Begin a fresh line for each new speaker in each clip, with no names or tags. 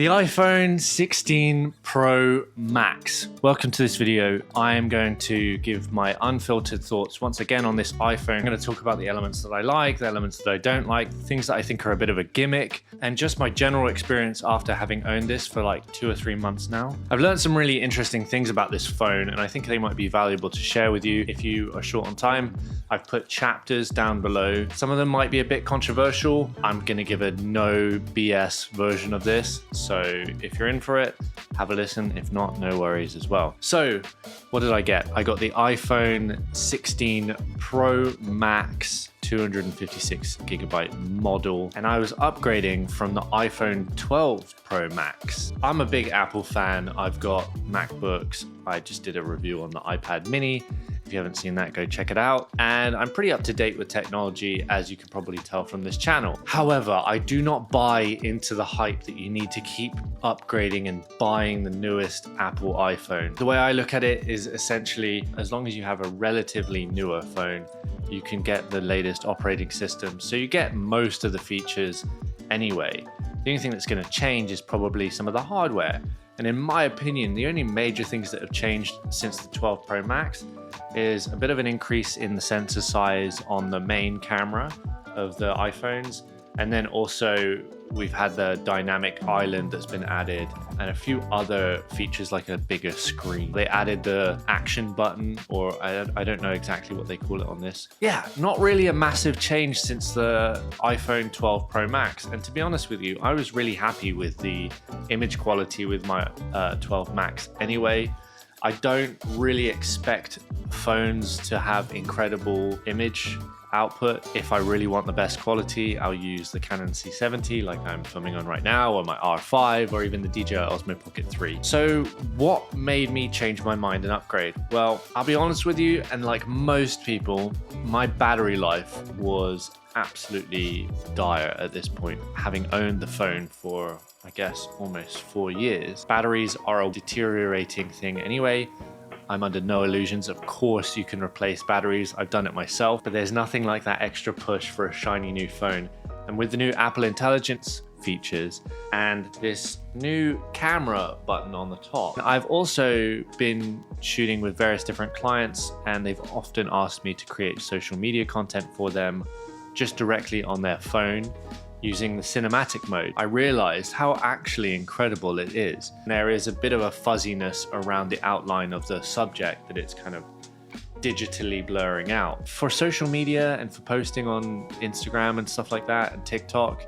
The iPhone 16 Pro Max. Welcome to this video. I am going to give my unfiltered thoughts once again on this iPhone. I'm going to talk about the elements that I like, the elements that I don't like, things that I think are a bit of a gimmick, and just my general experience after having owned this for like 2 or 3 months now. I've learned some really interesting things about this phone, and I think they might be valuable to share with you if you are short on time. I've put chapters down below. Some of them might be a bit controversial. I'm going to give a no BS version of this. So if you're in for it, have a listen. If not, no worries as well. So what did I get? I got the iPhone 16 Pro Max 256 gigabyte model, and I was upgrading from the iPhone 12 Pro Max. I'm a big Apple fan. I've got MacBooks. I just did a review on the iPad mini. If you haven't seen that, go check it out. And I'm pretty up to date with technology, as you can probably tell from this channel. However, I do not buy into the hype that you need to keep upgrading and buying the newest Apple iPhone. The way I look at it is essentially, as long as you have a relatively newer phone, you can get the latest operating system. So you get most of the features anyway. The only thing that's going to change is probably some of the hardware. And in my opinion, the only major things that have changed since the 12 Pro Max is a bit of an increase in the sensor size on the main camera of the iPhones. And then also we've had the dynamic island that's been added and a few other features like a bigger screen. They added the action button, or I don't know exactly what they call it on this. Yeah, not really a massive change since the iPhone 12 Pro Max. And to be honest with you, I was really happy with the image quality with my 12 Max anyway. I don't really expect phones to have incredible image output. If I really want the best quality, I'll use the Canon C70 like I'm filming on right now, or my R5, or even the DJI Osmo Pocket 3. So what made me change my mind and upgrade? Well, I'll be honest with you, and like most people, my battery life was absolutely dire at this point. Having owned the phone for, I guess, almost 4 years, batteries are a deteriorating thing anyway. I'm under no illusions. Of course, you can replace batteries. I've done it myself, but there's nothing like that extra push for a shiny new phone. And with the new Apple Intelligence features and this new camera button on the top, I've also been shooting with various different clients, and they've often asked me to create social media content for them just directly on their phone using the cinematic mode. I realized how actually incredible it is. There is a bit of a fuzziness around the outline of the subject that it's kind of digitally blurring out. For social media and for posting on Instagram and stuff like that and TikTok,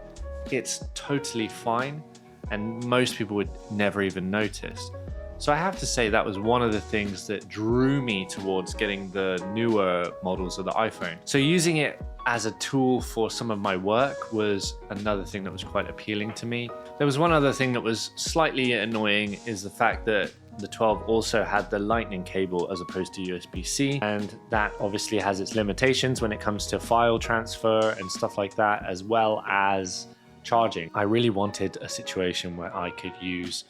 it's totally fine, and most people would never even notice. So I have to say that was one of the things that drew me towards getting the newer models of the iPhone. So using it as a tool for some of my work was another thing that was quite appealing to me. There was one other thing that was slightly annoying, is the fact that the 12 also had the lightning cable as opposed to USB-C, and that obviously has its limitations when it comes to file transfer and stuff like that, as well as charging. I really wanted a situation where I could use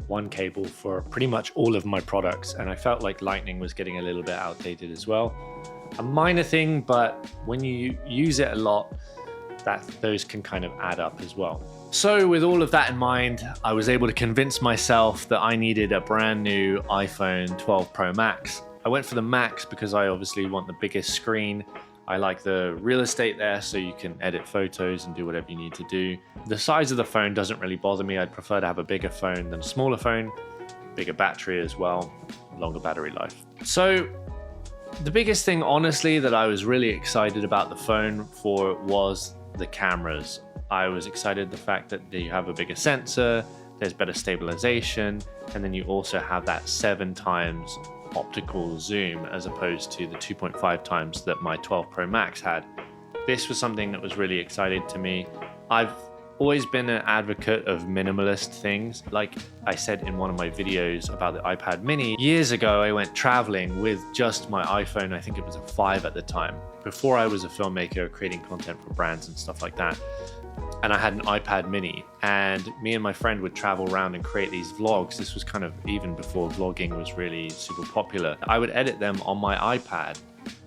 one cable for pretty much all of my products, and I felt like lightning was getting a little bit outdated as well. A minor thing, but when you use it a lot, those can kind of add up as well. So with all of that in mind, I was able to convince myself that I needed a brand new iPhone 12 Pro Max. I went for the Max because I obviously want the biggest screen. I like the real estate there, so you can edit photos and do whatever you need to do. The size of the phone doesn't really bother me. I'd prefer to have a bigger phone than a smaller phone, bigger battery as well, longer battery life. So the biggest thing, honestly, that I was really excited about the phone for was the cameras. I was excited the fact that you have a bigger sensor, there's better stabilization, and then you also have that 7 times optical zoom as opposed to the 2.5 times that my 12 Pro Max had. This was something that was really exciting to me. I've always been an advocate of minimalist things. Like I said in one of my videos about the iPad mini, years ago I went traveling with just my iPhone. I think it was a 5 at the time, before I was a filmmaker creating content for brands and stuff like that. And I had an iPad mini, and me and my friend would travel around and create these vlogs. This was kind of even before vlogging was really super popular. I would edit them on my iPad,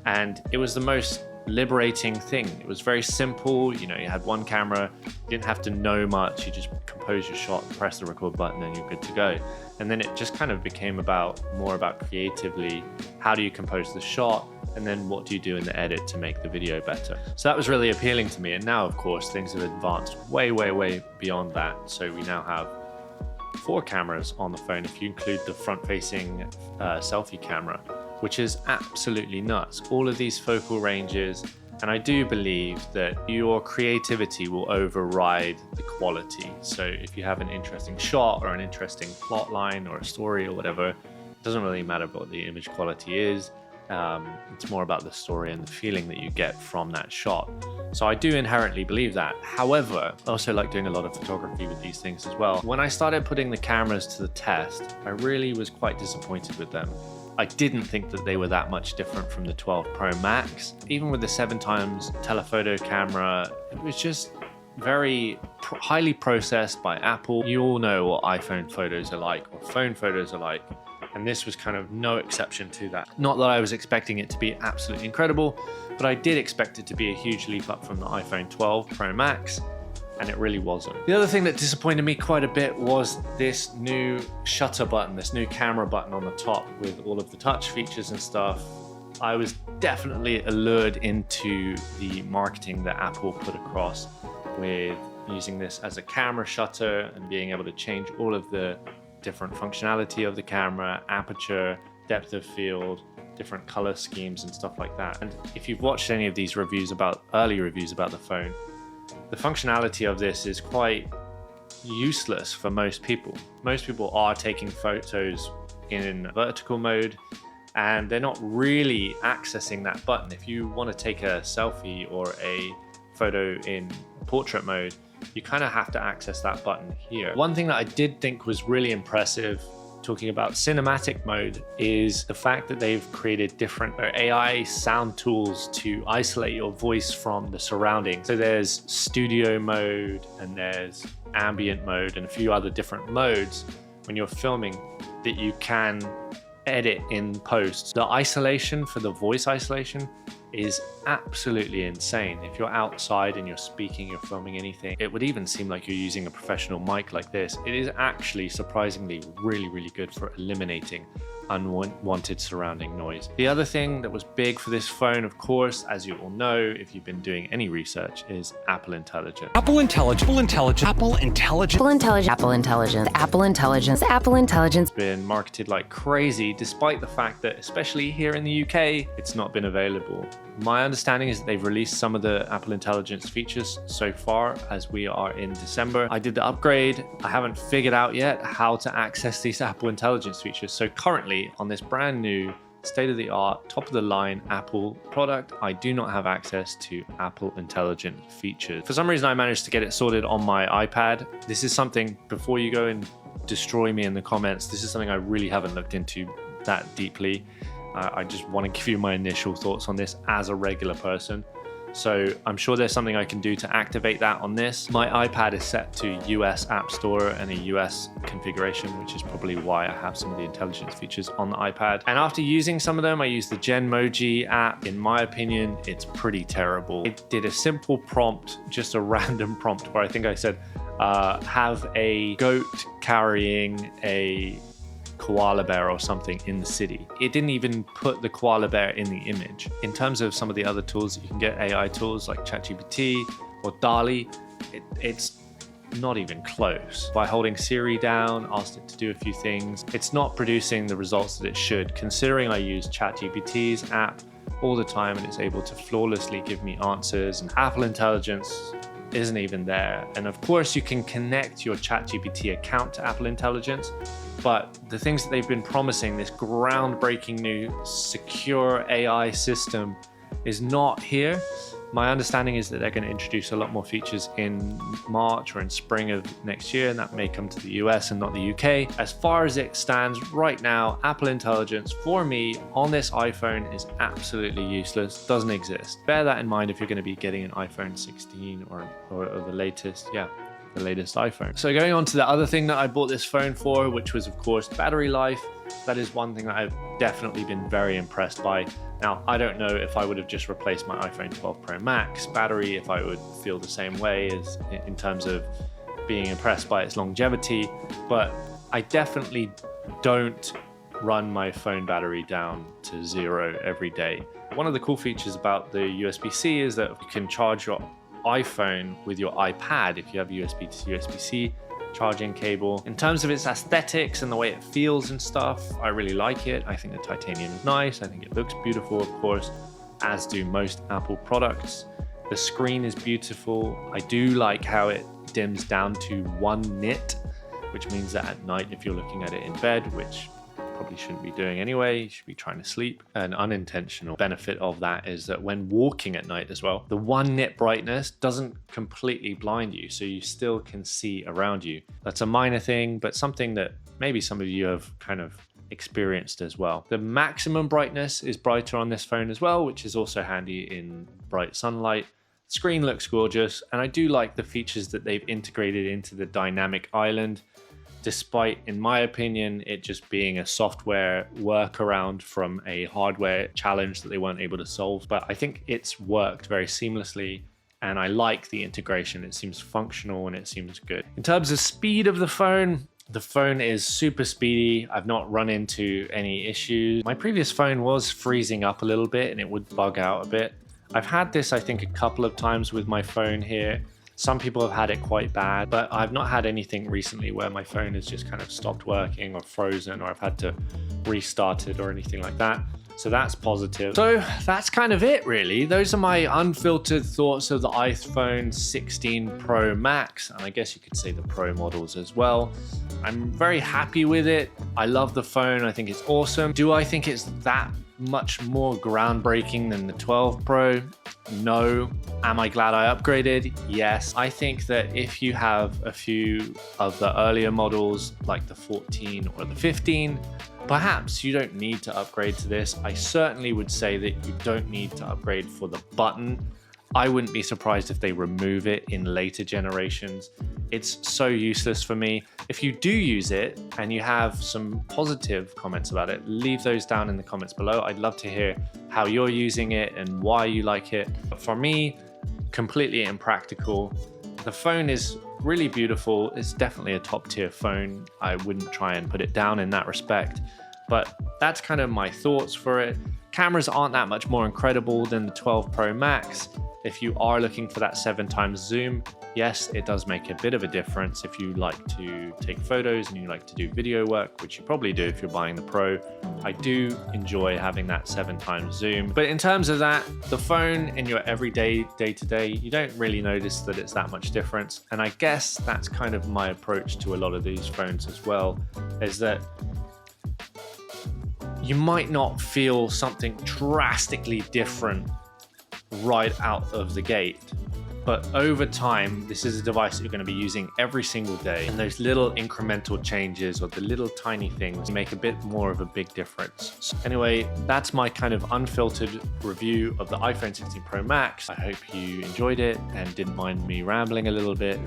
and it was the most liberating thing. It was very simple. You know, you had one camera, you didn't have to know much. You just compose your shot, press the record button, and you're good to go. And then it just kind of became more about creatively, how do you compose the shot? And then what do you do in the edit to make the video better? So that was really appealing to me. And now, of course, things have advanced way, way, way beyond that. So we now have 4 cameras on the phone if you include the front-facing selfie camera, which is absolutely nuts. All of these focal ranges, and I do believe that your creativity will override the quality. So if you have an interesting shot or an interesting plot line or a story or whatever, it doesn't really matter what the image quality is. It's more about the story and the feeling that you get from that shot. So I do inherently believe that. However, I also like doing a lot of photography with these things as well. When I started putting the cameras to the test, I really was quite disappointed with them. I didn't think that they were that much different from the 12 Pro Max. Even with the 7x telephoto camera, it was just very highly processed by Apple. You all know what iPhone photos are like, or phone photos are like. And this was kind of no exception to that. Not that I was expecting it to be absolutely incredible, but I did expect it to be a huge leap up from the iPhone 12 Pro Max, and it really wasn't. The other thing that disappointed me quite a bit was this new shutter button, this new camera button on the top with all of the touch features and stuff. I was definitely allured into the marketing that Apple put across with using this as a camera shutter and being able to change all of the different functionality of the camera, aperture, depth of field, different color schemes and stuff like that. And if you've watched any of these early reviews about the phone, the functionality of this is quite useless for most people. Most people are taking photos in vertical mode and they're not really accessing that button. If you want to take a selfie or a photo in portrait mode, you kind of have to access that button here. One thing that I did think was really impressive, talking about cinematic mode, is the fact that they've created different AI sound tools to isolate your voice from the surroundings. So there's studio mode and there's ambient mode and a few other different modes when you're filming that you can edit in post. The isolation for the voice isolation is absolutely insane. If you're outside and you're speaking, you're filming anything, it would even seem like you're using a professional mic like this. It is actually surprisingly really, really good for eliminating unwanted surrounding noise. The other thing that was big for this phone, of course, as you all know, if you've been doing any research, is Apple Intelligence.
Apple Intelligence. Apple Intelligence. Apple Intelligence. Apple Intelligence. Apple Intelligence. Apple Intelligence. Apple Intelligence.
Been marketed like crazy, despite the fact that, especially here in the UK, it's not been available. My understanding is that they've released some of the Apple Intelligence features so far as we are in December. I did the upgrade. I haven't figured out yet how to access these Apple Intelligence features. So currently on this brand new state-of-the-art, top-of-the-line Apple product, I do not have access to Apple Intelligent features. For some reason, I managed to get it sorted on my iPad. This is something, before you go and destroy me in the comments, this is something I really haven't looked into that deeply. I just want to give you my initial thoughts on this as a regular person. So I'm sure there's something I can do to activate that on this. My iPad is set to US App Store and a US configuration, which is probably why I have some of the intelligence features on the iPad. And after using some of them, I used the Genmoji app. In my opinion, it's pretty terrible. It did a simple prompt, just a random prompt where I think I said, have a goat carrying a koala bear or something in the city. It didn't even put the koala bear in the image. In terms of some of the other tools, you can get AI tools like ChatGPT or DALL-E. It's not even close. By holding Siri down, asked it to do a few things, it's not producing the results that it should, considering I use ChatGPT's app all the time and it's able to flawlessly give me answers, and Apple Intelligence isn't even there. And of course, you can connect your ChatGPT account to Apple Intelligence, but the things that they've been promising, this groundbreaking new secure AI system, is not here. My understanding is that they're going to introduce a lot more features in March or in spring of next year, and that may come to the US and not the UK. As far as it stands right now, Apple Intelligence for me on this iPhone is absolutely useless, doesn't exist. Bear that in mind if you're going to be getting an iPhone 16 or the latest. Yeah, the latest iPhone. So going on to the other thing that I bought this phone for, which was of course battery life. That is one thing that I've definitely been very impressed by. Now, I don't know if I would have just replaced my iPhone 12 Pro Max battery, if I would feel the same way as in terms of being impressed by its longevity, but I definitely don't run my phone battery down to 0 every day. One of the cool features about the USB-C is that you can charge your iPhone with your iPad if you have USB to USB-C charging cable. In terms of its aesthetics and the way it feels and stuff, I really like it. I think the titanium is nice. I think it looks beautiful, of course, as do most Apple products. The screen is beautiful. I do like how it dims down to 1 nit, which means that at night, if you're looking at it in bed, which probably shouldn't be doing anyway, you should be trying to sleep. An unintentional benefit of that is that when walking at night as well, the 1 nit brightness doesn't completely blind you, so you still can see around you. That's a minor thing, but something that maybe some of you have kind of experienced as well. The maximum brightness is brighter on this phone as well, which is also handy in bright sunlight. The screen looks gorgeous, and I do like the features that they've integrated into the dynamic island, despite, in my opinion, it just being a software workaround from a hardware challenge that they weren't able to solve. But I think it's worked very seamlessly, and I like the integration. It seems functional and it seems good. In terms of speed of the phone is super speedy. I've not run into any issues. My previous phone was freezing up a little bit and it would bug out a bit. I've had this, I think, a couple of times with my phone here. Some people have had it quite bad, but I've not had anything recently where my phone has just kind of stopped working or frozen, or I've had to restart it or anything like that. So that's positive. So that's kind of it, really. Those are my unfiltered thoughts of the iPhone 16 Pro Max, and I guess you could say the Pro models as well. I'm very happy with it. I love the phone. I think it's awesome. Do I think it's that much more groundbreaking than the 12 Pro? No. Am I glad I upgraded? Yes. I think that if you have a few of the earlier models like the 14 or the 15, perhaps you don't need to upgrade to this. I certainly would say that you don't need to upgrade for the button. I wouldn't be surprised if they remove it in later generations. It's so useless for me. If you do use it and you have some positive comments about it, leave those down in the comments below. I'd love to hear how you're using it and why you like it. But for me, completely impractical. The phone is really beautiful. It's definitely a top tier phone. I wouldn't try and put it down in that respect, but that's kind of my thoughts for it. Cameras aren't that much more incredible than the 12 Pro Max. If you are looking for that 7x zoom, yes, it does make a bit of a difference if you like to take photos and you like to do video work, which you probably do if you're buying the Pro. I do enjoy having that 7x zoom. But in terms of that, the phone in your everyday, day-to-day, you don't really notice that it's that much difference. And I guess that's kind of my approach to a lot of these phones as well, is that you might not feel something drastically different right out of the gate, but over time, this is a device that you're going to be using every single day, and those little incremental changes or the little tiny things make a bit more of a big difference. So anyway, that's my kind of unfiltered review of the iPhone 16 Pro Max. I hope you enjoyed it and didn't mind me rambling a little bit.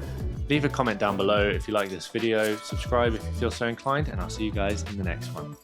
Leave a comment down below if you like this video, subscribe if you feel so inclined, and I'll see you guys in the next one.